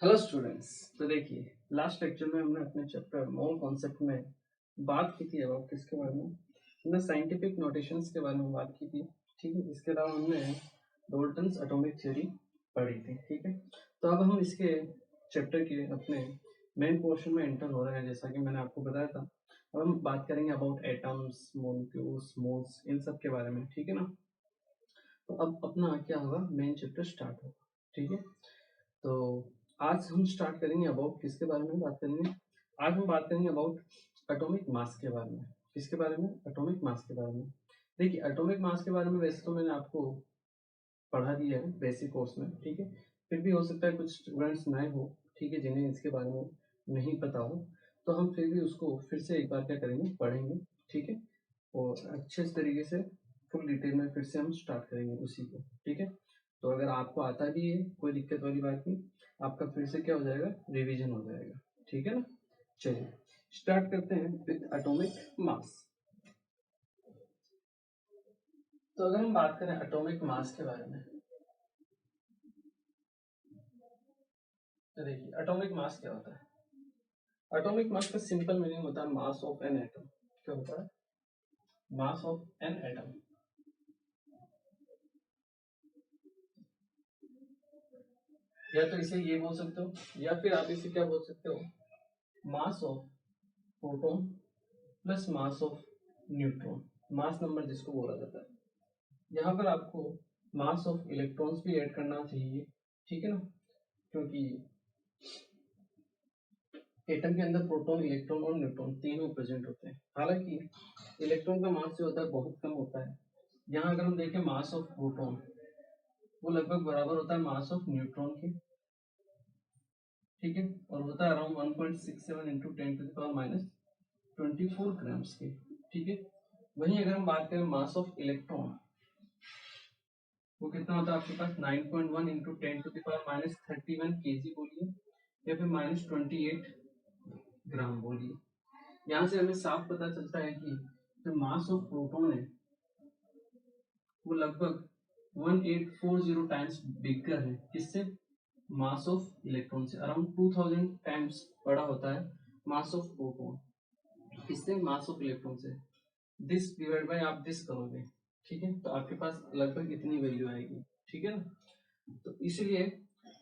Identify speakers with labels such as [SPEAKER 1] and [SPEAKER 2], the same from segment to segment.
[SPEAKER 1] Hello students. तो देखिए, last lecture में हमने अपने चैप्टर मोल कॉन्सेप्ट में बात की थी अबाउट किसके बारे में, हमने साइंटिफिक नोटेशंस के बारे में बात की थी। ठीक है, इसके अलावा हमने डोल्टन्स एटॉमिक थ्योरी पढ़ी थी। ठीक है, तो अब हम इसके चैप्टर के अपने मेन पोर्शन में एंटर हो रहे हैं। जैसा कि मैंने आपको बताया था, अब हम बात करेंगे अबाउट एटम्स, मॉलिक्यूल्स, मोल्स, इन सब के बारे में। ठीक है ना। तो अब अपना क्या होगा, मेन चैप्टर स्टार्ट होगा। ठीक है, तो आज हम स्टार्ट करेंगे अबाउट किसके बारे में बात करेंगे। आज हम बात करेंगे अबाउट एटॉमिक मास के बारे में। किसके बारे में? एटॉमिक मास के बारे में। देखिए, एटॉमिक मास के बारे में वैसे तो मैंने आपको पढ़ा दिया है बेसिक कोर्स में। ठीक है, फिर भी हो सकता है कुछ स्टूडेंट्स नए हो, ठीक है, जिन्हें इसके बारे में नहीं पता हो, तो हम फिर भी उसको फिर से एक बार क्या करेंगे, पढ़ेंगे। ठीक है, और अच्छे तरीके से फुल डिटेल में फिर से हम स्टार्ट करेंगे उसी को। ठीक है, तो अगर आपको आता भी है, कोई दिक्कत वाली बात नहीं, आपका फिर से क्या हो जाएगा, रिवीजन हो जाएगा। ठीक है ना। चलिए स्टार्ट करते हैं विद एटॉमिक मास। तो अगर हम बात करें एटॉमिक मास के बारे में, तो देखिए एटॉमिक मास क्या होता है। एटॉमिक मास का सिंपल मीनिंग होता है मास ऑफ एन एटम। क्या होता है? Mass of an atom. या तो इसे ये बोल सकते हो, या फिर आप इसे क्या बोल सकते हो, mass of proton plus mass of neutron. Mass number जिसको बोला जाता है। यहाँ पर आपको मास ऑफ इलेक्ट्रॉन्स भी ऐड करना चाहिए। ठीक है ना, क्योंकि एटम के अंदर प्रोटॉन, इलेक्ट्रॉन और न्यूट्रॉन तीनों प्रेजेंट होते हैं। हालांकि इलेक्ट्रॉन का मास जो होता है बहुत कम होता है। यहाँ अगर हम देखें मास ऑफ प्रोटॉन, वो लगभग बराबर होता है मास ऑफ न्यूट्रॉन के। ठीक है, और होता है अराउंड 1.67 इंटू 10⁻24 ग्राम्स के। ठीक है, वहीं अगर हम बात करें मास ऑफ इलेक्ट्रॉन, वो कितना होता है आपके पास 9.1 इंटू 10⁻31 kg बोलिए, या फिर -28 ग्राम बोलिए। यहाँ से हमें साफ पता चलता है कि जो मास ऑफ प्रोटॉन है वो लगभग 1840 टाइम्स बिगर है किससे, मास ऑफ इलेक्ट्रॉन से। अराउंड 2000 टाइम्स बड़ा होता है मास ऑफ प्रोटॉन किससे, मास ऑफ इलेक्ट्रॉन से। दिस डिवाइड बाय आप दिस करोगे, ठीक है, तो आपके पास लगभग इतनी वैल्यू आएगी। ठीक है ना। तो इसलिए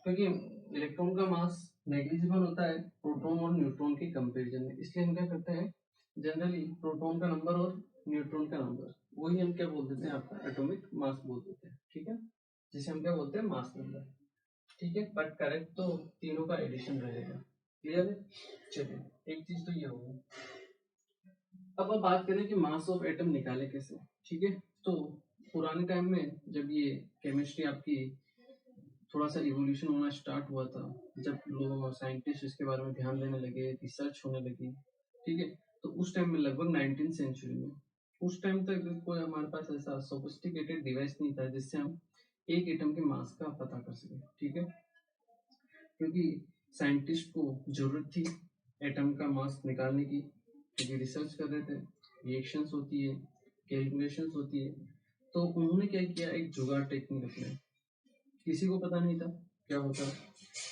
[SPEAKER 1] क्योंकि इलेक्ट्रॉन का मास नेग्लिजिबल होता है प्रोटॉन और न्यूट्रॉन के कंपैरिजन में, इसलिए हम क्या करते हैं, जनरली प्रोटॉन का नंबर और न्यूट्रॉन का नंबर वही हम क्या बोल देते हैं, आपका एटॉमिक मास बोल देते हैं। ठीक है, जिसे हम क्या बोलते हैं, मास नंबर। ठीक है, बट करेक्ट तो तीनों का एडिशन रहेगा। क्लियर है। चलिए एक चीज तो ये होगी। अब आप बात करें कि मास ऑफ एटम निकाले कैसे। ठीक है, तो पुराने टाइम में जब ये केमिस्ट्री आपकी थोड़ा सा इवोल्यूशन होना स्टार्ट हुआ था, जब लोग साइंटिस्ट इसके बारे में ध्यान देने लगे, रिसर्च होने लगी। ठीक है, तो उस टाइम में लगभग 19th सेंचुरी में, उस टाइम तक कोई हमारे पास ऐसा सोफिस्टिकेटेड डिवाइस नहीं था जिससे हम एक एटम के मास का पता कर सके। ठीक है, क्योंकि साइंटिस्ट को जरूरत थी एटम का मास निकालने की, क्योंकि रिसर्च कर रहे थे, रिएक्शंस होती है, कैलकुलेशंस होती है। तो उन्होंने क्या किया, एक जुगाड़ टेक्निक अपनाई। किसी को पता नहीं था क्या होता है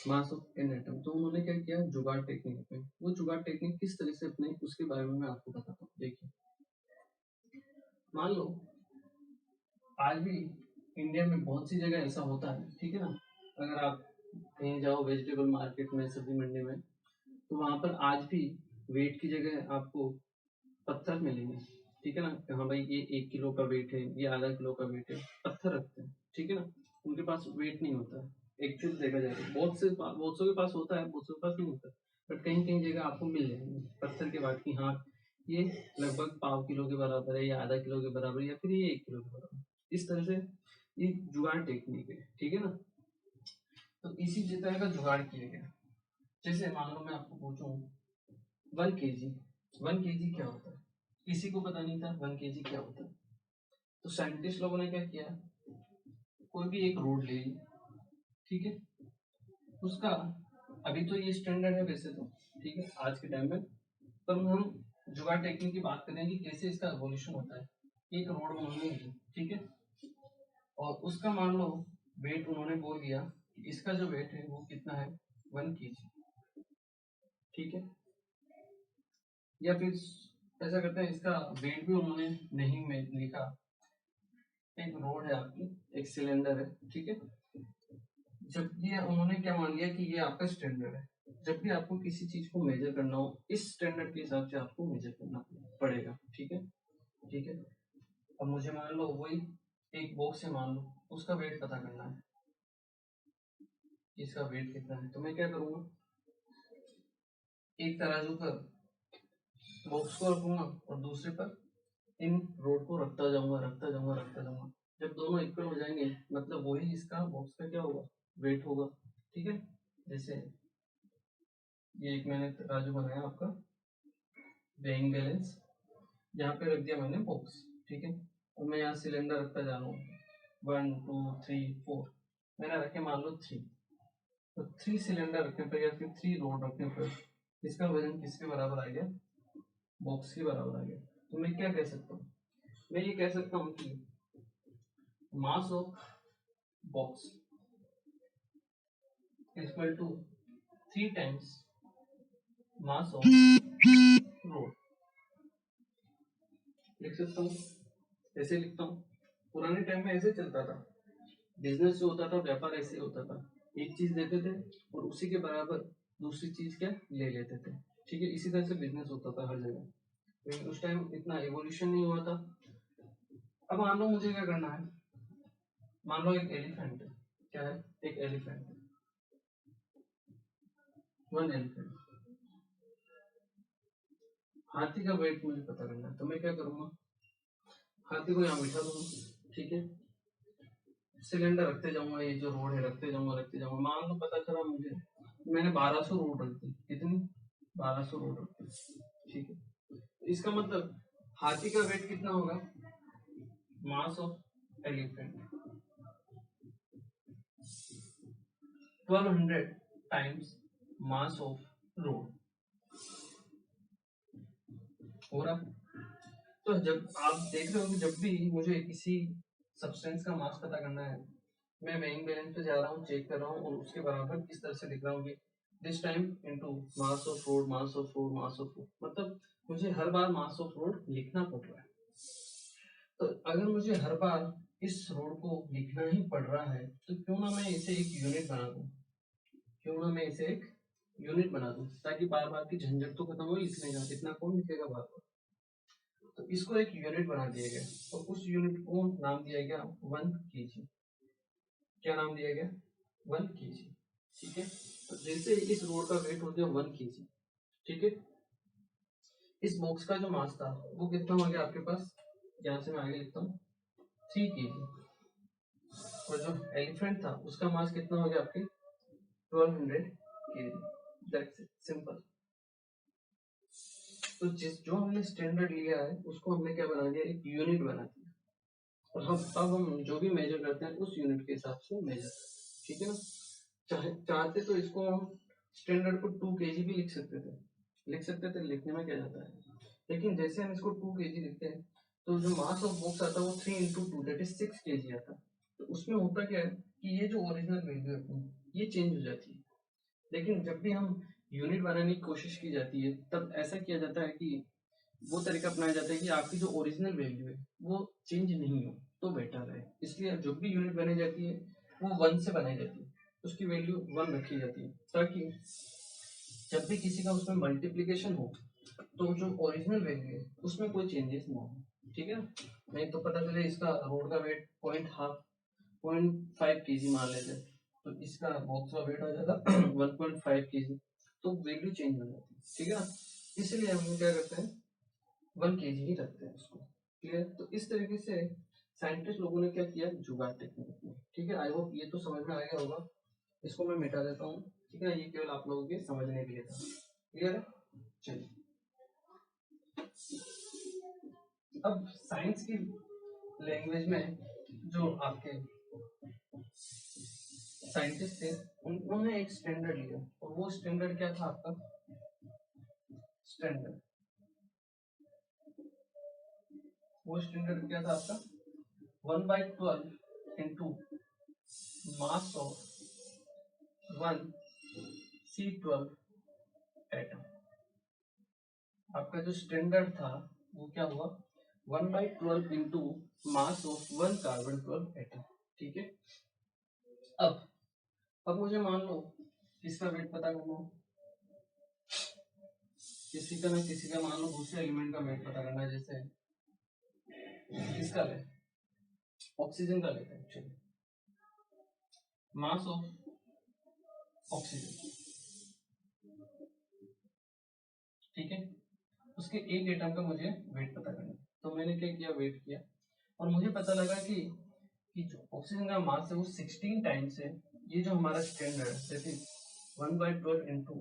[SPEAKER 1] मास ऑफ एन एटम, तो उन्होंने क्या किया, जुगाड़ टेक्निक अपनाई। वो जुगाड़ टेक्निक किस तरह से अपनाई उसके बारे में मैं आपको बताता हूँ। देखिए, मान लो आज भी इंडिया में बहुत सी जगह ऐसा होता है, ठीक है ना, अगर आप कहीं जाओ वेजिटेबल मार्केट में, सब्जी मंडी में, तो वहां पर आज भी वेट की जगह आपको पत्थर मिलेंगे। ठीक है ना, कि हाँ भाई ये 1 किलो का वेट है, ये आधा किलो का वेट है, पत्थर रखते हैं। ठीक है ना, उनके पास वेट नहीं होता है। एक्चुअल देखा जाए तो बहुत सौ के पास होता है, बहुत सौ के पास नहीं होता, बट कहीं कहीं जगह आपको मिल जाएंगे पत्थर के बाट की, हाँ ये लगभग 1/4 किलो के बराबर है, या आधा किलो के बराबर, या फिर ये 1 किलो के बराबर। इस तरह से ये जुगाड़ टेक्निक है। ठीक है ना, तो इसी तरह का जुगाड़ किया गया। जैसे मान लो मैं आपको पूछूं 1 kg, 1 kg क्या होता है, किसी को पता नहीं था 1 kg क्या होता है। तो साइंटिस्ट लोगों ने क्या किया, कोई भी एक रोड ले ली, ठीक है, उसका अभी तो ये स्टैंडर्ड है वैसे तो, ठीक है, आज के टाइम में, पर हम जुगाड़ टेक्निक की बात करें कि कैसे इसका एवोल्यूशन होता है। एक रोड उन्होंने ली, ठीक है, और उसका मान लो वेट उन्होंने बोल दिया कि इसका जो वेट है वो कितना है, 1 kg, ठीक है। या फिर ऐसा करते हैं, इसका वेट भी उन्होंने नहीं में लिखा। एक रोड है आपकी, एक सिलेंडर है, ठीक है। जब ये उन्होंने क्या मान लिया कि ये आपका स्टैंडर्ड है, जब भी आपको किसी चीज को मेजर करना हो इस स्टैंडर्ड के हिसाब से आपको मेजर करना पड़ेगा, ठीक है। ठीक है, अब मुझे मान लो वही एक बॉक्स से मान लो उसका वेट पता करना है, इसका वेट कितना है। तो मैं क्या करूंगा, एक तराजू पर बॉक्स को रखूंगा और दूसरे पर इन रोड को रखता जाऊंगा रखता जाऊंगा रखता जाऊंगा। जब दोनों इक्वल हो जाएंगे मतलब वही इसका बॉक्स का क्या होगा, वेट होगा, ठीक है। जैसे ये एक मैंने तराजू बनाया आपका, वेइंग बैलेंस, यहाँ पे रख दिया मैंने बॉक्स, ठीक है। और मैं यहाँ सिलेंडर रखता जा रहा हूँ, 1 2 3 4, मैंने रखे मान लो 3। तो 3 सिलेंडर रखने पर या फिर 3 रोड रखने पर इसका वजन किसके बराबर आ गया, बॉक्स के बराबर आ गया। तो मैं क्या कह सकता हूँ, मैं ये कह सकता हूँ कि mass of box equal to 3 times mass of rod. लिख सकता हूँ, ऐसे लिखता हूँ। पुराने टाइम में ऐसे चलता था, बिजनेस जो होता था, व्यापार ऐसे होता था, एक चीज देते थे और उसी के बराबर दूसरी चीज क्या ले लेते थे, ठीक है। इसी तरह से बिजनेस होता था हर जगह, लेकिन उस टाइम इतना एवोल्यूशन नहीं हुआ था। अब मान लो मुझे क्या करना है, मान लो एक एलिफेंट है, क्या है, एक एलिफेंट है, 1 एलिफेंट। हाथी का वेट मुझे पता करना है, तो मैं क्या करूंगा, हाथी को यहाँ बिठा दूंगा, ठीक है। सिलेंडर रखते जाऊंगा, ये जो रोड है रखते जाऊंगा रखते जाऊंगा। मान लो पता चला मुझे, मैंने 1200 रोड रख दी, कितनी, 1200 रोड रख दी, ठीक है। इसका मतलब हाथी का वेट कितना होगा, mass of elephant 1200 times mass of road हो रहा। तो जब आप देख रहे हो कि जब भी मुझे किसी सब्सटेंस का मास पता करना है, मैं वेइंग बैलेंस पे जा रहा हूँ, चेक कर रहा हूँ और उसके बराबर किस तरह से लिख रहा हूँ, this time into mass of road, mass of road, mass of road. मतलब मुझे हर बार मास ऑफ रोड लिखना पड़ रहा है। तो अगर मुझे हर बार इस रोड को लिखना ही पड़ रहा है तो क्यों ना मैं इसे एक यूनिट बना दूं, क्यों ना मैं इसे एक यूनिट बना दूं, ताकि बार बार की झंझट तो खत्म हो लिखने का, इतना कौन लिखेगा बार बार। तो इसको एक यूनिट बना दिया गया और उस यूनिट को नाम दिया गया 1 kg। क्या नाम दिया गया, 1 kg, ठीक है। तो जैसे इस रोड का वेट हो गया 1 kg, ठीक है। इस बॉक्स का जो मास था वो कितना हो गया आपके पास, यहाँ से मैं आगे लिखता हूँ 3 kg। और जो एलिफेंट था उसका मास कितना हो गया आपके 1200 kg। That's it, simple. तो जिस जो हमने स्टैंडर्ड लिया है उसको हमने क्या बना दिया, एक यूनिट बना दिया। और अब हम जो भी मेजर करते हैं उस यूनिट के हिसाब से मेजर, ठीक है ना। चाहते तो इसको हम स्टैंडर्ड को 2 kg भी लिख सकते थे, लिखने में क्या जाता है। लेकिन जैसे हम इसको 2 kg लिखते हैं तो जो मास ऑफ बॉक्स आता है वो 3 इंटू 2 दैट इज 6 kg आता है। तो उसमें होता क्या है कि ये जो ओरिजिनल वैल्यू है अपनी ये चेंज हो जाती है। लेकिन जब भी हम यूनिट बनाने की कोशिश की जाती है तब ऐसा किया जाता है कि वो तरीका अपनाया जाता है कि आपकी जो ओरिजिनल वैल्यू है वो चेंज नहीं हो तो बेटर है। इसलिए जब भी यूनिट बनाई जाती है वो 1 से बनाई जाती है, उसकी वैल्यू 1 रखी जाती है, ताकि जब भी किसी का उसमें मल्टीप्लीकेशन हो तो जो ओरिजिनल वैल्यू है उसमें कोई चेंजेस ना हो, ठीक है। नहीं तो पता चले इसका रोड का वेट 0.5 kg मान लेते हैं, तो इसका बॉक्स का वेट आ जाता 1.5 kg, तो वैल्यू चेंज हो जाती है, ठीक है ना। इसलिए हम क्या करते हैं 1 kg ही रखते हैं उसको, क्लियर। तो इस तरीके से साइंटिस्ट लोगों ने क्या किया, जुगाड़ टेक्निक में, ठीक है। आई होप ये तो समझ में आ गया होगा। इसको मैं मिटा देता हूँ, ठीक है। ये केवल आप लोगों के समझने के लिए था, क्लियर है। चलिए अब साइंस की लैंग्वेज में जो आपके साइंटिस्ट थे उन्होंने एक स्टैंडर्ड लिया और वो स्टैंडर्ड क्या था आपका, स्टैंडर्ड वो स्टैंडर्ड क्या था आपका 1/12 into mass of 1 C12 atom. आपका जो स्टैंडर्ड था वो क्या हुआ 1/12 into mass of 1 carbon 12 atom. ठीक है, अब मुझे मान लो किसका वेट पता करना है, किसी का ना किसी का, मान लो दूसरे एलिमेंट का वेट पता करना है। जैसे किसका ले, ऑक्सीजन का लेते हैं। चलिए, मास ऑफ ऑक्सीजन, ठीक है, उसके एक एटम का मुझे वेट पता करना है। तो मैंने क्या किया, वेट किया, और मुझे पता लगा कि जो ऑक्सीजन का मास है वो 16 टाइम्स है ये जो हमारा स्टैंडर्ड है, that is 1/12 into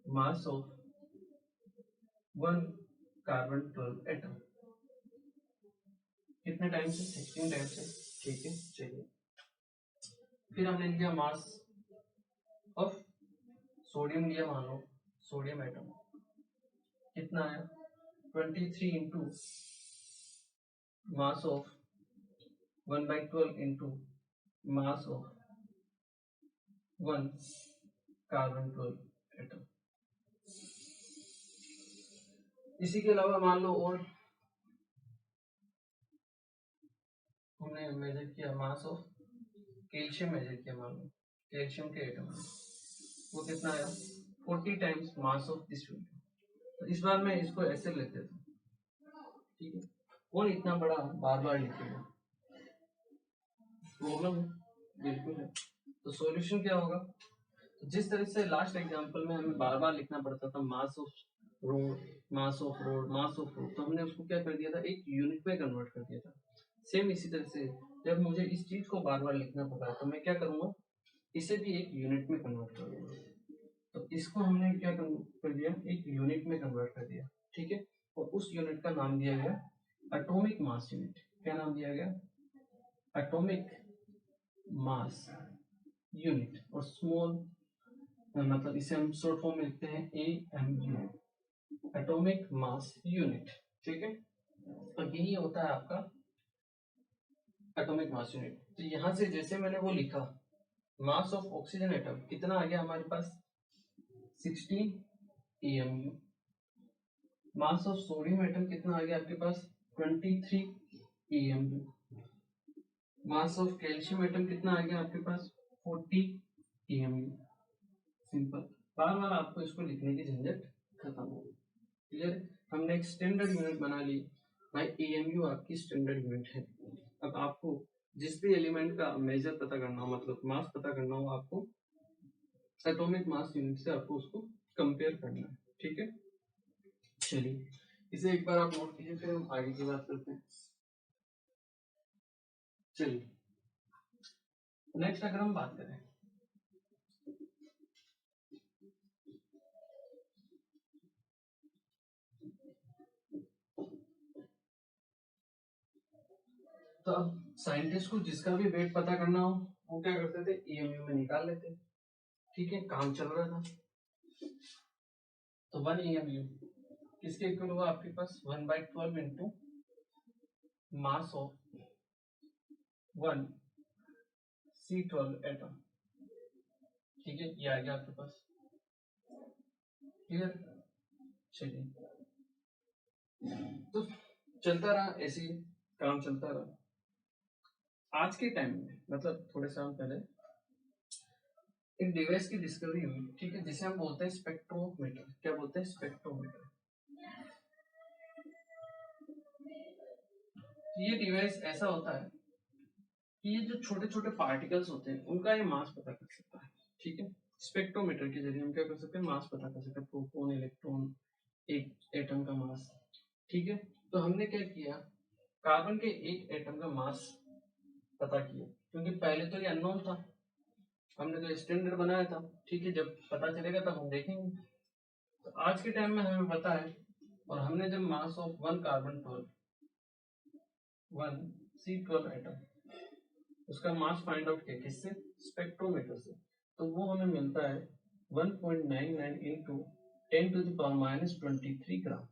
[SPEAKER 1] mass of 1 carbon 12 atom. कितने टाइम्स है, 16 टाइम्स है। ठीक है, चलिए, फिर हमने लिया मास ऑफ सोडियम लिया, मान लो सोडियम एटम कितना है 23 into mass of 1/12 into mass of 1 carbon 12 atom. इसी के अलावा मान लो और हमने मेजर किया मास ऑफ कैल्शियम, मेजर किया, मान लो कैल्शियम के एटम वो कितना आया 40 times mass of this value. तो इस बार मैं इसको ऐसे लिख देता हूँ। ठीक है, कौन इतना बड़ा बार बार लिखेगा, प्रॉब्लम है, बिल्कुल है। तो सॉल्यूशन क्या होगा, तो जिस तरह से लास्ट एग्जांपल में हमें बार बार लिखना पड़ता था मास of road, mass of road, mass of road, तो हमने उसको क्या कर दिया था, एक यूनिट में कन्वर्ट कर दिया था। सेम इसी तरह से जब मुझे इस चीज को बार बार लिखना पड़ रहा है तो मैं क्या करूंगा, इसे भी एक यूनिट में कन्वर्ट कर दूंगा। तो इसको हमने क्या कर दिया, एक यूनिट में कन्वर्ट कर दिया। ठीक है, और उस यूनिट का नाम दिया गया एटॉमिक मास यूनिट। क्या नाम दिया गया, एटॉमिक मास यूनिट, और स्मॉल मतलब इसे हम शॉर्ट फॉर्म में लिखते हैं AMU, एटॉमिक मास यूनिट। ठीक है, तो यही होता है आपका एटॉमिक मास यूनिट। तो यहां से जैसे मैंने वो लिखा, मास ऑफ ऑक्सीजन एटम कितना आ गया हमारे पास 16 AMU, mass of sodium atom कितना आ गया आपके पास 23 AMU, mass of calcium atom कितना आ गया आपके पास 40 AMU। सिंपल, बार बार आपको इसको लिखने की झंझट खत्म हो गई। क्लियर, हमने एक स्टैंडर्ड यूनिट बना ली भाई, AMU आपकी स्टैंडर्ड यूनिट है। अब आपको जिस भी एलिमेंट का मेजर पता करना हो, मतलब मास पता करना हो, आपको एटॉमिक मास यूनिट से आपको उसको कंपेयर करना है। ठीक है, चलिए इसे एक बार आप नोट कीजिए, फिर हम आगे की बात करते हैं। चलिए नेक्स्ट अगर हम बात करें, तो अब साइंटिस्ट को जिसका भी वेट पता करना हो वो क्या करते थे, AMU में निकाल लेते। ठीक है, काम चल रहा था। तो 1 AMU किसके इक्वल हुआ आपके पास 1/12 into mass of 1 C12 atom. ठीक है, ये आ गया आपके पास। क्लियर, चलिए, तो चलता रहा ऐसे ही, काम चलता रहा। आज के टाइम में मतलब थोड़े साल पहले एक डिवाइस की डिस्कवरी हुई, ठीक है, जिसे हम बोलते हैं स्पेक्ट्रोमीटर। क्या बोलते हैं, स्पेक्ट्रोमीटर। ये डिवाइस ऐसा होता है कि ये जो छोटे छोटे पार्टिकल्स होते हैं उनका ये मास पता कर सकता है। ठीक है, स्पेक्ट्रोमीटर के जरिए हम क्या कर सकते हैं, मास पता कर सकते हैं, प्रोटॉन, इलेक्ट्रॉन, एक एटम का मास। ठीक है, तो हमने क्या किया, कार्बन के एक एटम का मास पता किया, क्योंकि पहले तो ये अननोन था, हमने तो स्टैंडर्ड बनाया था। ठीक है, जब पता चलेगा तब हम देखेंगे। तो आज के टाइम में हमें पता है, और हमने जब mass of 1 carbon 12 1 C12 atom उसका मास फाइंड आउट किया, किससे, स्पेक्ट्रोमीटर से, तो वो हमें मिलता है 1.99 इंटू 10⁻⁻23 ग्राम।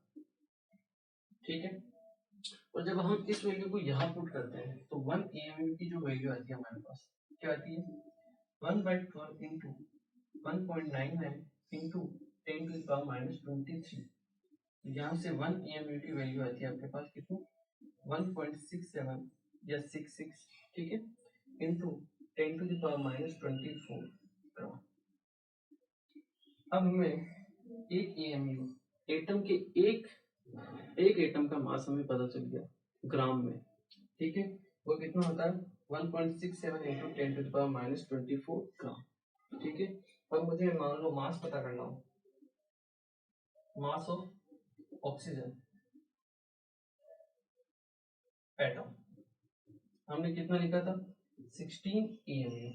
[SPEAKER 1] ठीक है, और जब हम इस वैल्यू को यहाँ पुट करते हैं तो 1 AMU की जो वैल्यू आती है हमारे पास क्या आती है 1/12 into 1.99 into 10 to the power minus 23। यहाँ से 1 AMU की वैल्यू आती है आपके पास कितनी 1.67 या 66, ठीक है, into 10 to the power minus 24 gram. अब हमें एक AMU एटम के एक एटम का मास हमें पता चल गया ग्राम में, ठीक है, वो कितना होता है 1.67 into 10 to the power minus 24 gram, ठीक है। अब मुझे मान लो मास पता करना हो, मास ऑफ ऑक्सीजन एटम, हमने कितना लिखा था 16 AMU।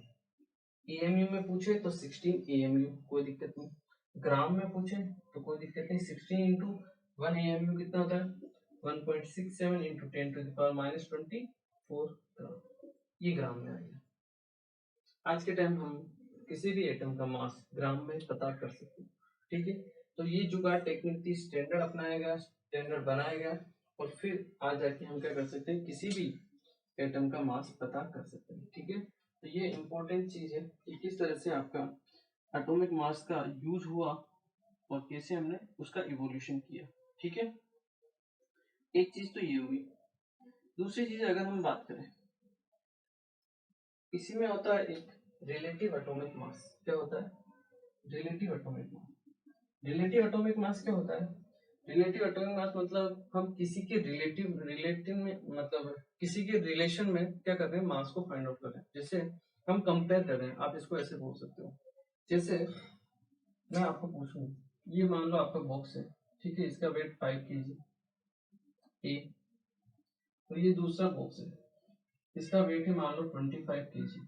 [SPEAKER 1] AMU में पूछे तो 16 AMU, कोई दिक्कत नहीं। ग्राम में पूछे तो कोई दिक्कत नहीं। 16 इंटू 1 AMU कितना होता है 1.67 into 10 to the power minus 24 gram, ये ग्राम में आ गया। आज के टाइम हम किसी भी एटम का मास ग्राम में पता कर सकते हैं, ठीक है। तो ये जुगाड़ टेक्निक थी, स्टैंडर्ड अपनाया गया, स्टैंडर्ड बनाया गया, और फिर आज जाके हम क्या कर सकते हैं किसी भी एटम का मास पता कर सकते हैं, ठीक है। तो ये इंपॉर्टेंट चीज है कि किस तरह से आपका एटॉमिक मास का यूज हुआ और कैसे हमने उसका इवोल्यूशन किया, ठीक है। एक चीज तो ये हुई। दूसरी चीज अगर हम बात करें, इसी में होता है एक रिलेटिव एटॉमिक मास। क्या होता है relative atomic mass? Relative atomic mass क्या होता है? रिलेटिव एटॉमिक मास मतलब हम किसी के रिलेटिव में, मतलब किसी के रिलेशन में क्या कर रहे हैं, मास को फाइंड आउट कर रहे हैं। जैसे हम कंपेयर कर रहे हैं, आप इसको ऐसे बोल सकते हो, जैसे मैं आपको पूछूं, ये मान लो आपका बॉक्स है, ठीक है, इसका वेट 5 kg ए, तो ये दूसरा बॉक्स है, इसका वेट है मान लो 25 kg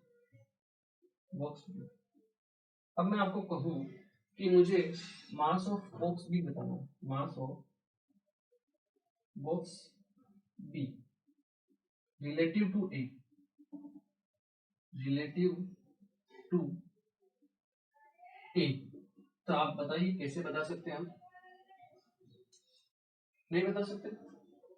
[SPEAKER 1] बॉक्स बी। अब मैं आपको कहूं कि मुझे मास ऑफ बॉक्स बी बताना है, mass of box B relative to A, relative to A, तो आप बताइए कैसे बता सकते हैं हम? नहीं बता सकते?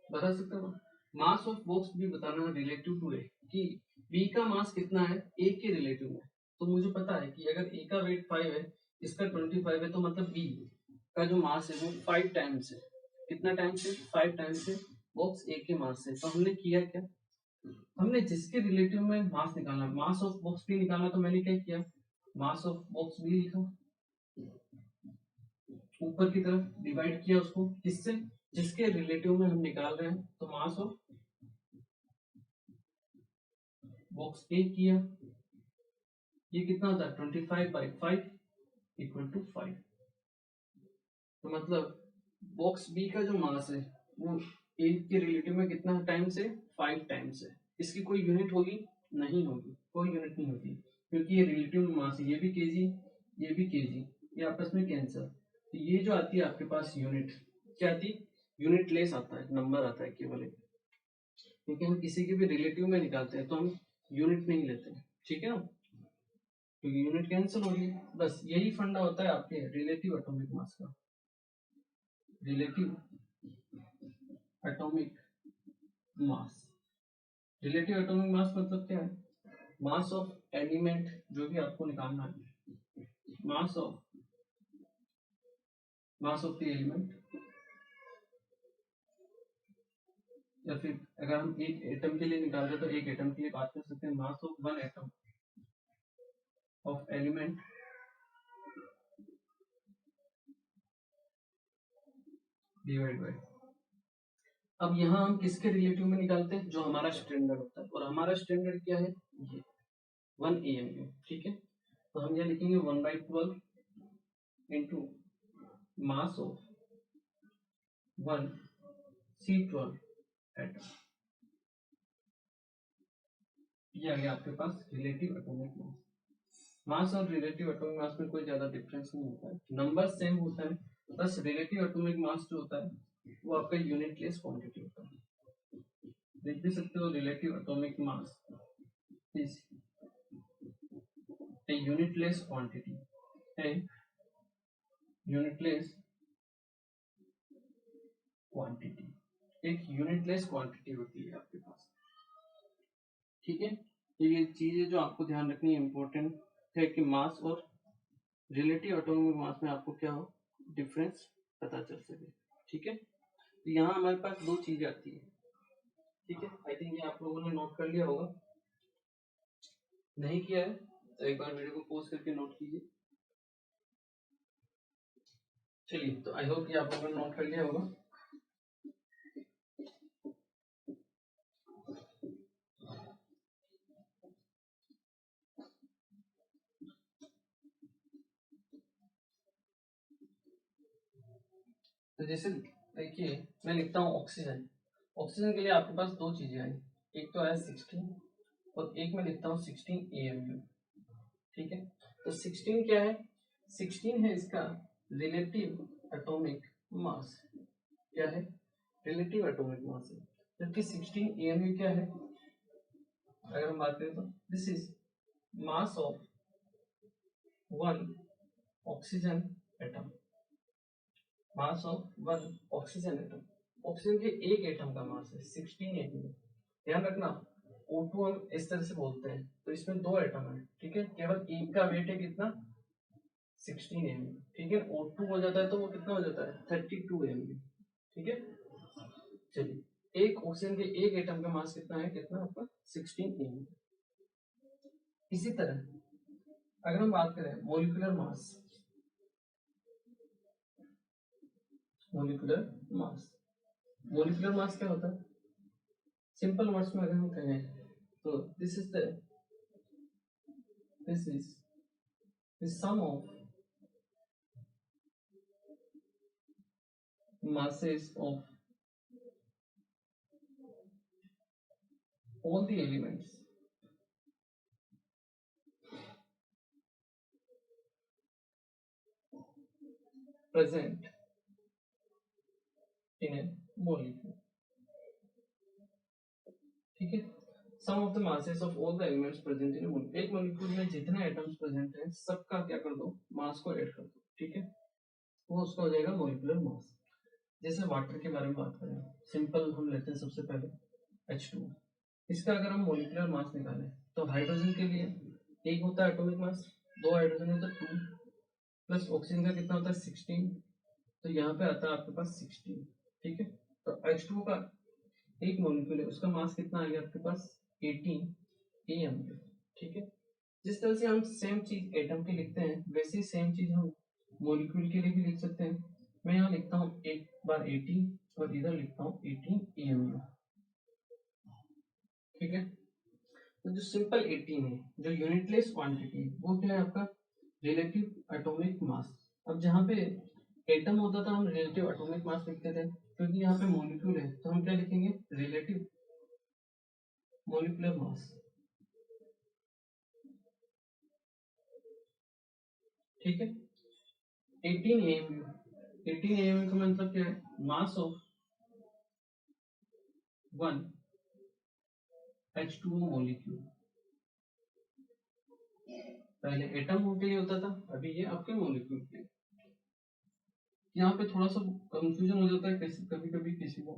[SPEAKER 1] बता सकते हो? मास ऑफ बॉक्स बी बताना है रिलेटिव टू ए, कि बी का मास कितना है ए के रिलेटिव में। तो मुझे पता है कि अगर ए का वेट 5 है, इसका 25 है, तो मतलब बी का जो मास है वो 5 टाइम्स है। कितना टाइम्स है? 5 टाइम्स है बॉक्स ए के मास से। तो हमने किया क्या, हमने जिसके रिलेटिव में मास निकालना, मास ऑफ बॉक्स बी निकालना, तो मैंने क्या किया, मास ऑफ बॉक्स बी लिखा, ऊपर की तरफ डिवाइड किया उसको किससे, जिसके रिलेटिव में हम निकाल रहे हैं, तो मास ऑफ बॉक्स ए किया, ये कितना होता है 25/5 इक्वल टू 5। तो मतलब बॉक्स बी का जो मास है वो ए के रिलेटिव में कितना टाइम्स है 5 टाइम्स है। इसकी कोई यूनिट होगी? नहीं होगी, कोई यूनिट नहीं होगी, क्योंकि ये रिलेटिव में मास है, ये भी केजी, ये भी केजी, ये आपस में कैंसिल। तो ये जो आती है आपके पास यूनिट, क्या आती है, यूनिट लेस आता है, नंबर आता है केवल एक, क्योंकि हम किसी के भी रिलेटिव में निकालते हैं तो हम यूनिट नहीं लेते हैं, ठीक है ना, क्योंकि यूनिट कैंसिल होगी। बस यही फंडा होता है आपके रिलेटिव एटॉमिक मास का। Relative atomic mass, relative atomic mass मतलब क्या है, मास ऑफ एलिमेंट जो भी आपको निकालना है, मास ऑफ द एलिमेंट, या फिर अगर हम एक एटम के लिए निकाल रहे तो एक एटम के लिए बात कर सकते हैं, mass of one atom of element divide by. अब यहाँ हम किसके रिलेटिव में निकालते हैं, जो हमारा स्टैंडर्ड होता है, और हमारा स्टैंडर्ड क्या है, ये 1 AMU, ठीक है। तो हम यहाँ लिखेंगे 1/12 into mass of 1 C12 atom, ये आ गया आपके पास रिलेटिव एटॉमिक मास। मास और रिलेटिव एटॉमिक मास में कोई ज्यादा डिफरेंस नहीं होता है, नंबर सेम होता है, बस रिलेटिव एटॉमिक मास जो होता है वो आपका यूनिटलेस क्वांटिटी होता है। देख भी सकते हो, relative atomic mass is a unitless quantity, है यूनिटलेस क्वांटिटी, एक यूनिटलेस क्वांटिटी होती है आपके पास, ठीक है। तो ये चीजें जो आपको ध्यान रखनी है, इंपॉर्टेंट है कि मास और रिलेटिव एटॉमिक मास में आपको क्या हो, डिफरेंस पता चल सके। ठीक है, तो यहाँ हमारे पास दो चीजें आती है। ठीक है, आई थिंक ये आप लोगों ने नोट कर लिया होगा, नहीं किया है तो एक बार वीडियो को पॉज करके नोट कीजिए। चलिए, तो आई होप कि आप लोगों ने नोट कर लिया होगा। तो जैसे देखिए, मैं लिखता हूँ ऑक्सीजन। ऑक्सीजन के लिए आपके पास दो चीजें आई, एक तो है 16 और एक मैं लिखता हूँ 16 AMU। ठीक है, तो 16 क्या है, 16 है इसका रिलेटिव एटॉमिक मास। क्या है, रिलेटिव एटॉमिक मास है। जबकि 16 AMU क्या है, अगर हम बात करें तो this is mass of one oxygen atom. Mass of one oxygen atom, oxygen के एक एटम का मास है 16 AMU। ध्यान रखना, O2 हम इस तरह से बोलते हैं, तो इसमें दो एटम है। ठीक है, केवल एक का वेट है कितना, 16 AMU। ठीक है, O2 हो जाता है तो वो कितना हो जाता है, 32 AMU। ठीक है, चलिए, एक ऑक्सीजन के एक एटम का मास कितना है, कितना आपका 16 AMU। इसी तरह अगर हम बात करें molecular mass, molecular mass, molecular mass क्या होता है, सिंपल वर्ड्स में अगर हम कहें तो this is the sum of masses of all the elements present in a molecule। ठीक है, sum of the masses of all the elements present in molecule, एक मॉलिक्यूल में जितने एटम्स प्रेजेंट हैं सबका क्या कर दो, मास को ऐड कर दो। ठीक है, वो उसका हो जाएगा मोलिकुलर मास। जैसे वाटर के बारे में बात करें, सिंपल हम लेते हैं सबसे पहले H2। इसका अगर हम मोलिकुलर मास निकालें तो हाइड्रोजन के लिए एक होता है एटॉमिक मास, दो हाइड्रोजन होता है 2, प्लस ऑक्सीजन का कितना होता है 16, तो यहाँ पे आता है आपके पास 16। ठीक है, तो H2 का एक मॉलिक्यूल है, उसका मास कितना आ गया आपके पास 18 AMU। ठीक है, जिस तरह से हम सेम चीज एटम के लिखते हैं, वैसे ही सेम चीज हम मॉलिक्यूल के लिए भी लिख सकते हैं। मैं यहाँ लिखता हूँ एक बार 18 और इधर लिखता हूँ 18 AMU। ठीक है, तो जो सिंपल 18 है, जो यूनिटलेस क्वांटिटी है, वो क्या है आपका रिलेटिव एटॉमिक मास। अब जहाँ पे एटम होता था हम रिलेटिव एटॉमिक मास लिखते थे, क्योंकि यहाँ पे मॉलिक्यूल है तो हम क्या लिखेंगे, रिलेटिव मॉलिक्यूलर मास। ठीक है, 18 AMU, 18 AMU का मतलब क्या है, mass of one H2O molecule. पहले एटम के लिए होता था, अभी ये आपके मॉलिक्यूल के लिए। यहाँ पे थोड़ा सा कंफ्यूजन हो जाता है कभी कभी किसी को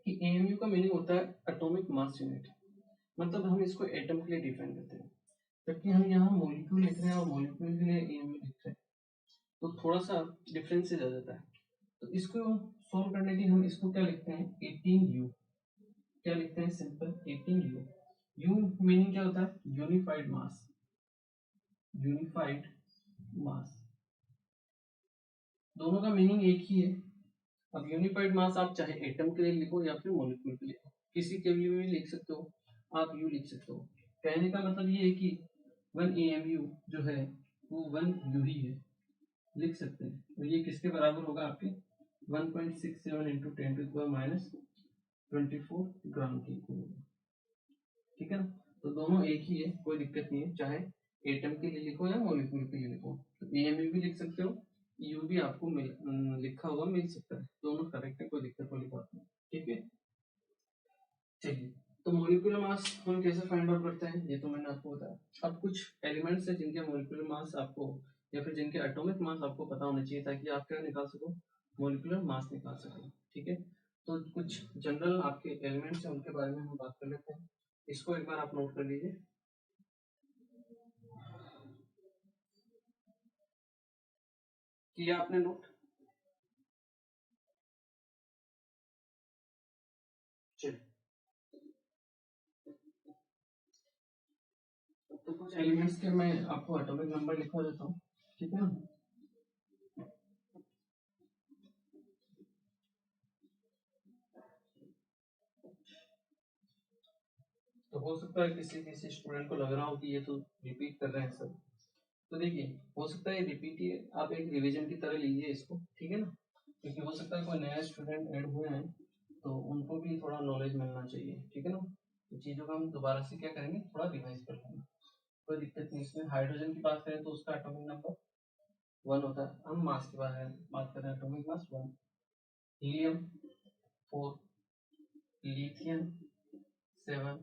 [SPEAKER 1] कि AMU का मीनिंग होता है एटॉमिक मास यूनिट, मतलब हम इसको एटम के लिए डिफाइन करते हैं, जबकि हम यहाँ मॉलिक्यूल लिख रहे हैं और मॉलिक्यूल के लिए AMU लिख रहे हैं, तो थोड़ा सा डिफरेंसेस आ जाता है। तो इसको सॉल्व करने के लिए हम इसको क्या लिखते हैं, 18U। क्या लिखते हैं, सिंपल 18U। U मीनिंग क्या होता है, यूनिफाइड मास, यूनिफाइड मास, दोनों का मीनिंग एक ही है। अब यूनिफाइड मास आप चाहे एटम के लिए लिखो या फिर मॉलिक्यूल के लिए, किसी के लिए भी लिख सकते हो, आप यू लिख सकते हो। कहने का मतलब ये है कि 1 AMU जो है वो 1U ही है, लिख सकते हैं। तो ये किसके बराबर होगा, आपके 1.67 इंटू 10⁻24 ग्राम के इक्वल होगा। ठीक है ना, तो दोनों एक ही है, कोई दिक्कत नहीं है, चाहे एटम के लिए लिखो या मॉलिक्यूल के लिए लिखो। तो AMU भी लिख सकते हो, यू भी आपको लिखा हुआ मिल सकता है, दोनों करेक्ट है, कोई दिक्कत वाली बात नहीं। ठीक है, चलिए, तो मोलिकुलर मास हम कैसे फाइंड आउट करते हैं, ये तो मैंने आपको बताया। अब कुछ एलिमेंट्स है जिनके मोलिकुलर मास आपको या फिर जिनके एटॉमिक मास आपको पता होना चाहिए, ताकि आप क्या निकाल सको, मोलिकुलर मास निकाल सको। ठीक है, तो कुछ जनरल आपके एलिमेंट्स हैं, उनके बारे में हम बात कर लेते हैं। इसको एक बार आप नोट कर लीजिए। किया आपने नोट? चलिए, तो कुछ एलिमेंट्स के मैं आपको एटॉमिक नंबर लिखवा देता हूँ, ठीक है ना। तो हो सकता है किसी किसी स्टूडेंट को लग रहा हो कि ये तो रिपीट कर रहे हैं सब, तो देखिए हो सकता है रिपीट ही है, आप एक रिवीजन की तरह लीजिए इसको, ठीक है ना, क्योंकि हो सकता है कोई नया स्टूडेंट ऐड हुए हैं तो उनको भी थोड़ा नॉलेज मिलना चाहिए, ठीक है ना। तो चीज़ों को हम दोबारा से क्या करेंगे, थोड़ा रिवाइज कर लेंगे, कोई दिक्कत नहीं इसमें। हाइड्रोजन की बात करें तो उसका एटॉमिक नंबर 1 होता है। हम मास की बात कर रहे हैं, atomic mass 1। Helium 4, lithium 7,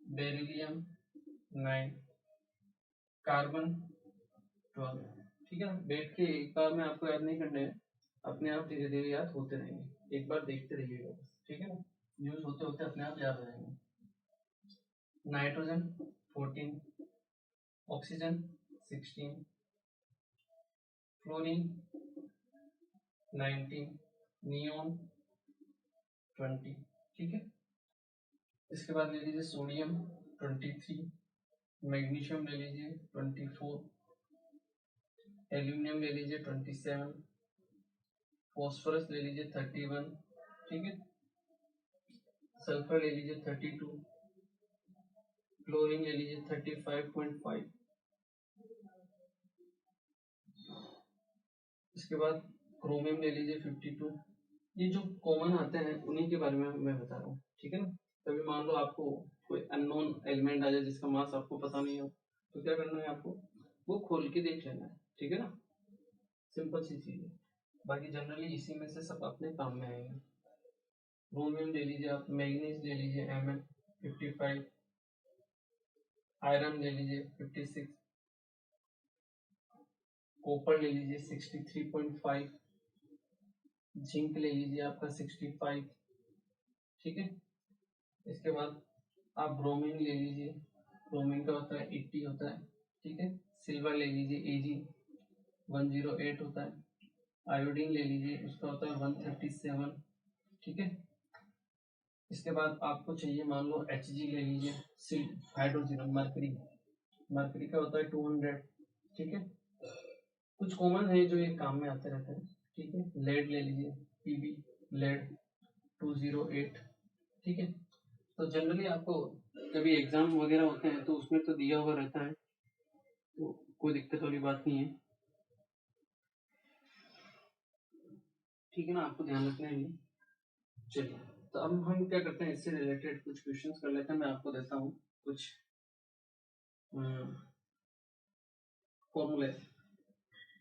[SPEAKER 1] beryllium 9, carbon 12, ठीक है ना। बैठ के एक बार में आपको याद नहीं करने हैं, अपने आप धीरे धीरे याद होते रहेंगे, एक बार देखते रहिएगा बस, ठीक है ना, यूज होते होते अपने आप याद हो जाएंगे। नाइट्रोजन 14, ऑक्सीजन 16, फ्लोरीन 19, नियोन 20, ठीक है। इसके बाद ले लीजिए सोडियम 23, मैग्नीशियम ले लीजिए 24, एल्यूमिनियम ले लीजिए 27, फॉस्फोरस ले लीजिए 31, ठीक है। सल्फर ले लीजिए 32, क्लोरीन ले लीजिए 35.5। इसके बाद क्रोमियम ले लीजिए 52। ये जो कॉमन आते हैं उन्हीं के बारे में मैं बता रहा हूँ, ठीक है ना। कभी मान लो आपको कोई अननोन एलिमेंट आ जाए जिसका मास आपको पता नहीं हो, तो क्या करना है आपको, वो खोल के देख लेना है, ठीक है ना, सिंपल सी चीज है। बाकी जनरली इसी में से सब अपने काम में आएंगे। क्रोमियम ले लीजिए आप, मैग्नीज ले लीजिए Mn 55, आयरन ले लीजिए 56, कॉपर ले लीजिए 63.5, जिंक ले लीजिए आपका 65, ठीक है। इसके बाद आप ब्रोमीन ले लीजिए, ब्रोमीन का होता है 80 होता है, ठीक है। सिल्वर ले लीजिए Ag 108 होता है। आयोडीन ले लीजिए, उसका होता है 137, ठीक है। इसके बाद आपको चाहिए मान लो Hg ले लीजिए, हाइड्रोजन मरकरी, मरकरी का होता है 200, ठीक है। कुछ कॉमन है जो ये काम में आते रहते हैं, ठीक है। लेड ले लीजिए, Pb लेड 208, ठीक है। तो जनरली आपको कभी एग्जाम वगैरह होते हैं तो उसमें तो दिया हुआ रहता है, तो कोई दिक्कत वाली बात नहीं है, ठीक है ना, आपको ध्यान रखना है ये। चलिए, तो अब हम क्या करते हैं, इससे रिलेटेड कुछ क्वेश्चंस कर लेते हैं। मैं आपको देता हूँ कुछ फॉर्मूले,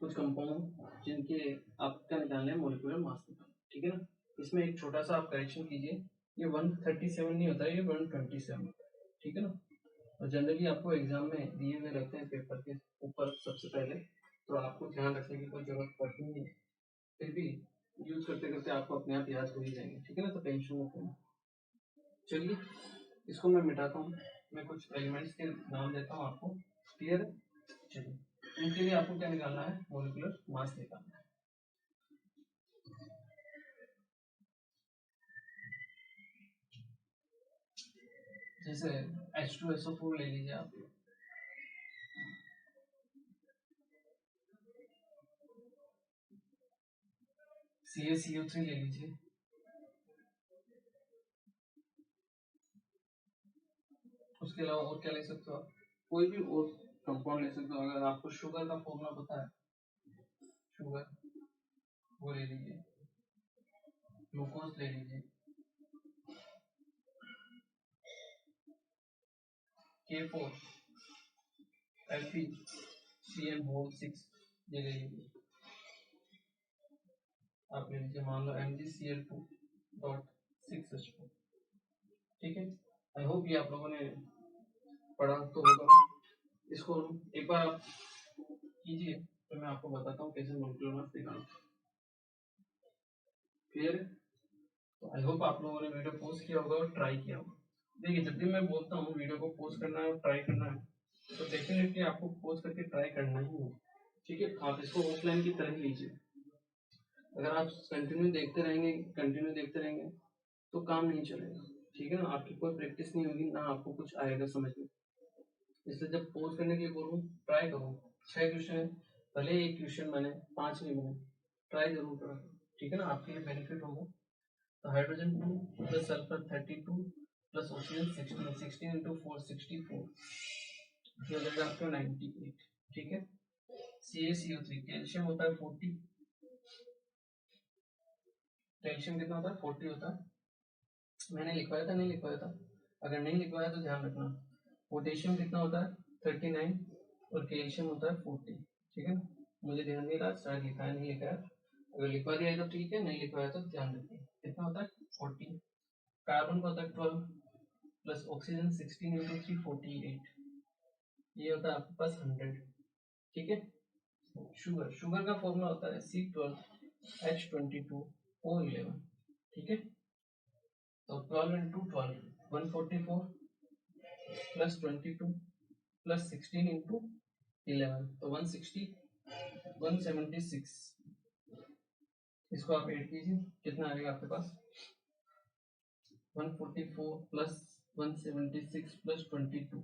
[SPEAKER 1] कुछ कंपाउंड जिनके आप क्या निकालने हैं, मोलिकुलर मास निकालना, ठीक है ना। इसमें एक छोटा सा आप करेक्शन कीजिए, ये 137 नहीं होता है, ये 127 होता है, ठीक है ना। और जनरली आपको एग्जाम में दिए हुए रहते हैं पेपर के ऊपर सबसे पहले, तो आपको ध्यान रखने की कोई जरूरत पड़ती नहीं है, फिर भी यूज करते करते आपको अपने आप याद हो ही जाएंगे, ठीक है ना, तो टेंशन मत लेना। चलिए, इसको मैं मिटाता हूँ, मैं कुछ एलिमेंट्स के नाम देता हूँ आपको, क्लियर है। चलिए, इनके लिए आपको क्या निकालना है, मोलिकुलर मास निकालना है। जैसे H2SO4 ले लीजिए आप, CaCO3 ले लीजिए, उसके अलावा और क्या ले सकते हो आप, कोई भी और कंपाउंड ले सकते हो। अगर आपको शुगर का फॉर्मूला पता है, शुगर वो ले लीजिए, ग्लूकोज ले लीजिए, K4 FeCl6 ये ले लीजिए, आप ले लीजिए मान लो MgCl2.6H4, ठीक है। आई होप ये आप लोगों ने पढ़ा तो होगा, इसको एक बार आप कीजिए, तो मैं आपको बताता हूँ कैसे मोलिकुलर मास निकालना, क्लियर है। तो आई होप आप लोगों ने वीडियो पॉज किया होगा और ट्राई किया होगा। देखिए, जब भी मैं बोलता हूँ वीडियो को पॉज करना है और ट्राई करना है, तो डेफिनेटली आपको पॉज करके ट्राई करना ही है, ठीक है, आप इसको ऑफलाइन की तरह ही लीजिए। अगर आप कंटिन्यू देखते रहेंगे तो काम नहीं चलेगा, ठीक है ना, आपकी कोई प्रैक्टिस नहीं होगी, ना आपको कुछ आएगा समझ में। इसलिए जब पोज करने के लिए बोलूँ ट्राई करो, 6 क्वेश्चन है, भले एक क्वेश्चन बने 5 नहीं बने, ट्राई जरूर करो, ठीक है ना, आपके लिए बेनिफिट होगा। तो hydrogen 2 plus sulphur 32 plus oxygen 16, 16 into 4 64, ये हो जाएगा आपका 98, ठीक है। CaCO3 कैल्शियम होता है 40, कैल्शियम कितना होता है 40 होता है, मैंने लिखवाया था नहीं लिखवाया था, अगर नहीं लिखवाया तो ध्यान रखना। पोटेशियम कितना होता है 39 और कैल्शियम होता है 40, ठीक है ना, मुझे ध्यान नहीं रहा, शायद लिखा है नहीं लिखा है, अगर लिखवा दिया है तो ठीक है, नहीं लिखवाया तो ध्यान रखिए। कितना होता है 40, कार्बन का होता है 12 प्लस ऑक्सीजन 16 इंटू 3 48, ये होता है आपके पास 100, ठीक है। शुगर का फॉर्मूला होता है C12H22O11, ठीक है। तो 12 इंटू 12 144 प्लस 22 प्लस 16 इंटू 11 तो 160 176, इसको आप ऐड कीजिए, कितना आएगा आपके पास 144 प्लस 176 प्लस 22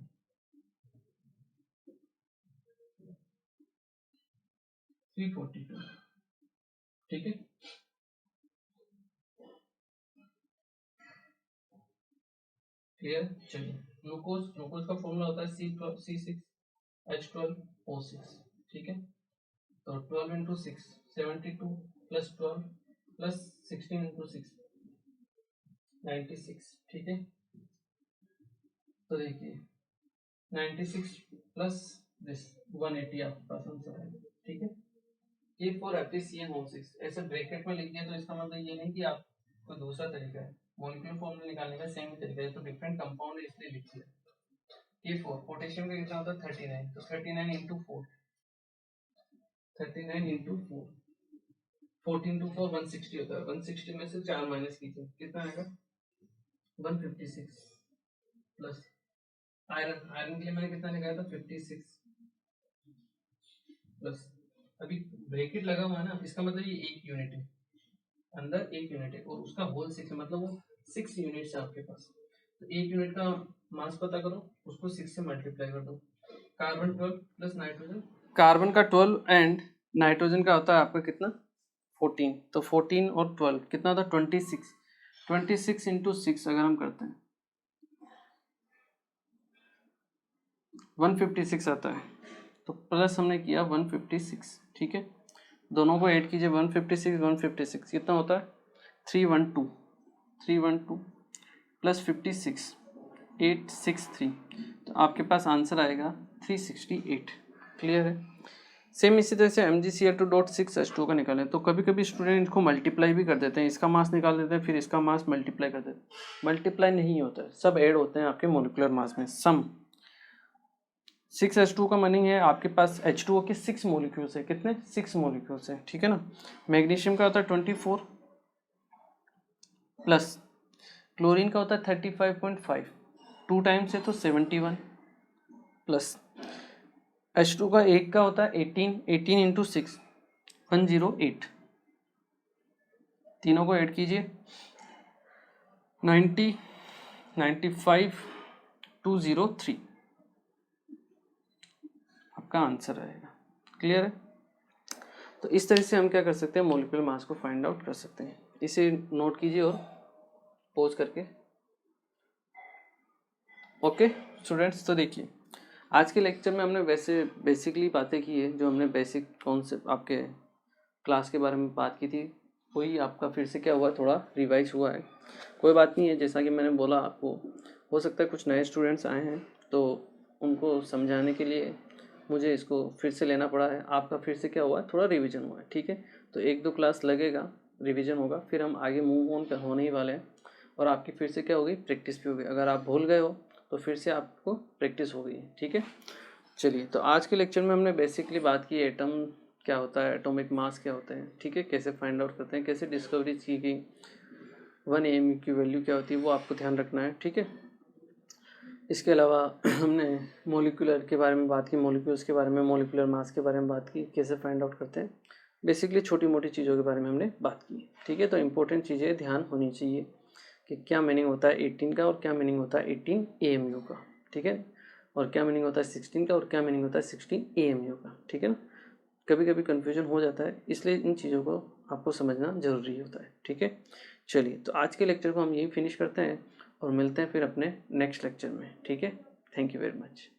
[SPEAKER 1] 342, ठीक है। क्लियर, चलिए। ग्लूकोज का फॉर्मूला होता है C6H12O6, ठीक है। तो 12 इंटू 6 72 प्लस 12 प्लस 16 इंटू 6 96, ठीक है। तो देखिए 96 प्लस दिस 180 आपके पास आंसर है, ठीक है। A4FeCN6 ऐसे ब्रैकेट में लिख दिया तो इसका मतलब ये नहीं कि आप कोई दूसरा तरीका है, मॉलिक्यूलर फॉर्मूला निकालने का सेम तरीका है, तो डिफरेंट कंपाउंड है इसलिए लिख दिया। K4 पोटेशियम का कितना होता है 39, तो 39 इंटू 4 39 इंटू 4 14 इंटू 4 160 होता है, 160 में से 4 माइनस कीजिए कितना आएगा 156 प्लस आयरन के लिए मैंने कितना निकाला था 56 प्लस, अभी ब्रैकेट लगा हुआ है ना, इसका मतलब ये एक यूनिट है, अंदर एक यूनिट है और उसका होल 6 है, मतलब वो 6 यूनिट्स है आपके पास। तो एक यूनिट का मास पता करो, उसको 6 से मल्टीप्लाई कर दो। कार्बन 12 प्लस नाइट्रोजन, कार्बन का 12 एंड नाइट्रोजन का होता है आपका कितना 14, तो 14 और 12 कितना होता है 26, 26 इंटू 6 अगर हम करते हैं 156 आता है, तो प्लस हमने किया 156, ठीक है। दोनों को ऐड कीजिए 156 कितना होता है 312 प्लस 56 863, तो आपके पास आंसर आएगा 368। क्लियर है। सेम इसी तरह से MgCl2.6H2 का निकालें, तो कभी कभी स्टूडेंट इसको मल्टीप्लाई भी कर देते हैं, इसका मास निकाल देते हैं फिर इसका मास मल्टीप्लाई कर देते हैं, मल्टीप्लाई नहीं होता है, सब ऐड होते हैं आपके मोलिकुलर मास में, सम। 6H2 का मीनिंग है आपके पास H2O के 6 मोलिक्यूल्स है, कितने 6 मोलिक्यूल्स है, ठीक है ना। मैग्नीशियम का होता है 24 प्लस क्लोरीन का होता है 35.5, 2 टाइम्स है तो 71 प्लस H2 का एक का होता है 18 इंटू 6 108, तीनों को ऐड कीजिए 90 95 203, आपका आंसर आएगा। क्लियर है। तो इस तरह से हम क्या कर सकते हैं मॉलिक्यूलर मास को फाइंड आउट कर सकते हैं, इसे नोट कीजिए और पॉज करके। ओके स्टूडेंट्स, तो देखिए आज के लेक्चर में हमने वैसे बेसिकली बातें की है, जो हमने बेसिक कॉन्सेप्ट आपके क्लास के बारे में बात की थी, वही आपका फिर से क्या हुआ थोड़ा रिवाइज हुआ है। कोई बात नहीं है, जैसा कि मैंने बोला आपको, हो सकता है कुछ नए स्टूडेंट्स आए हैं तो उनको समझाने के लिए मुझे इसको फिर से लेना पड़ा है। आपका फिर से क्या हुआ है थोड़ा रिवीजन हुआ है, ठीक है। तो 1-2 क्लास लगेगा, रिवीजन होगा, फिर हम आगे मूव ऑन होने ही वाले हैं और आपकी फिर से क्या होगी प्रैक्टिस भी होगी। अगर आप भूल गए हो तो फिर से आपको प्रैक्टिस हो गई, ठीक है। चलिए, तो आज के लेक्चर में हमने बेसिकली बात की एटम क्या होता है, एटॉमिक मास क्या होते हैं, ठीक है, कैसे फाइंड आउट करते हैं, कैसे डिस्कवरी की गई, 1 AMU की वैल्यू क्या होती है वो आपको ध्यान रखना है, ठीक है। इसके अलावा हमने मोलिकुलर के बारे में बात की, मोलिक्यूल्स के बारे में, मोलिकुलर मास के बारे में बात की, कैसे फाइंड आउट करते हैं, बेसिकली छोटी मोटी चीज़ों के बारे में हमने बात की। ठीक है, तो इंपॉर्टेंट चीज़ें ध्यान होनी चाहिए कि क्या मीनिंग होता है 18 का और क्या मीनिंग होता है 18 AMU का। ठीक है, और क्या मीनिंग होता है 16 का और क्या मीनिंग होता है 16 AMU का। ठीक है ना, कभी कभी कन्फ्यूजन हो जाता है, इसलिए इन चीज़ों को आपको समझना ज़रूरी होता है। ठीक है, चलिए तो आज के लेक्चर को हम यही फिनिश करते हैं और मिलते हैं फिर अपने नेक्स्ट लेक्चर में। ठीक है, थैंक यू वेरी मच।